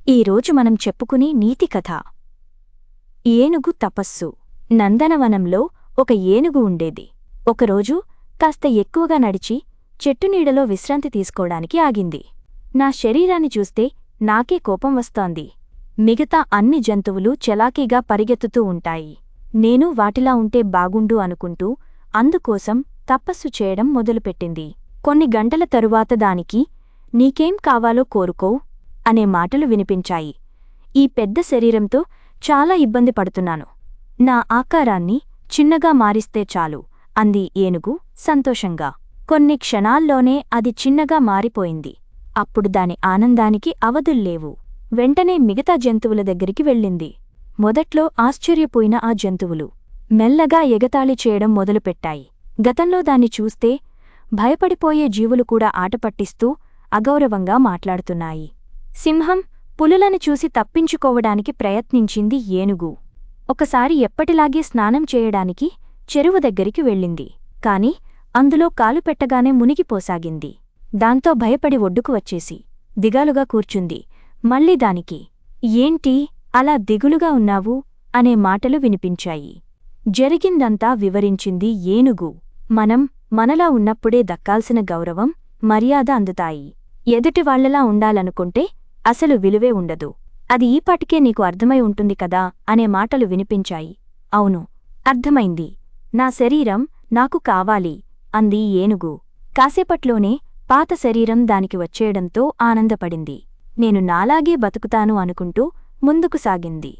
ఈరోజు మనం చెప్పుకునే నీతి కథ. ఏనుగు తపస్సు. నందనవనంలో ఒక ఏనుగు ఉండేది. ఒకరోజు కాస్త ఎక్కువగా నడిచి చెట్టునీడలో విశ్రాంతి తీసుకోవడానికి ఆగింది. నా శరీరాన్ని చూస్తే నాకే కోపం వస్తోంది. మిగతా అన్ని జంతువులు చలాకీగా పరిగెత్తుతూ ఉంటాయి. నేను వాటిలా ఉంటే బాగుండు అనుకుంటూ అందుకోసం తపస్సు చేయడం మొదలుపెట్టింది. కొన్ని గంటల తరువాత దానికి నీకేం కావాలో కోరుకో అనే మాటలు వినిపించాయి. ఈ పెద్ద శరీరంతో చాలా ఇబ్బంది పడుతున్నాను. నా ఆకారాన్ని చిన్నగా మారిస్తే చాలు అంది ఏనుగు సంతోషంగా. కొన్ని క్షణాల్లోనే అది చిన్నగా మారిపోయింది. అప్పుడు దాని ఆనందానికి అవధుల్లేవు. వెంటనే మిగతా జంతువుల దగ్గరికి వెళ్ళింది. మొదట్లో ఆశ్చర్యపోయిన ఆ జంతువులు మెల్లగా ఎగతాళి చేయడం మొదలుపెట్టాయి. గతంలో దాన్ని చూస్తే భయపడిపోయే జీవులు కూడా ఆటపట్టిస్తూ అగౌరవంగా మాట్లాడుతున్నాయి. సింహం పులులను చూసి తప్పించుకోవడానికి ప్రయత్నించింది ఏనుగు. ఒకసారి ఎప్పటిలాగే స్నానం చేయడానికి చెరువు దగ్గరికి వెళ్ళింది. కాని అందులో కాలు పెట్టగానే మునిగిపోసాగింది. దాంతో భయపడి ఒడ్డుకు వచ్చేసి దిగాలుగా కూర్చుంది. మళ్ళీ దానికి ఏంటి అలా దిగులుగా ఉన్నావు అనే మాటలు వినిపించాయి. జరిగిందంతా వివరించింది ఏనుగు. మనలా ఉన్నప్పుడే దక్కాల్సిన గౌరవం, మర్యాద అందుతాయి. ఎదుటివాళ్లలా ఉండాలనుకుంటే అసలు విలువే ఉండదు. అది ఈపాటికే నీకు అర్థమై ఉంటుంది కదా అనే మాటలు వినిపించాయి. అవును, అర్థమైంది. నా శరీరం నాకు కావాలి అంది ఏనుగు. కాసేపట్లోనే పాత శరీరం దానికి వచ్చేయడంతో ఆనందపడింది. నేను నాలాగే బతుకుతాను అనుకుంటూ ముందుకు సాగింది.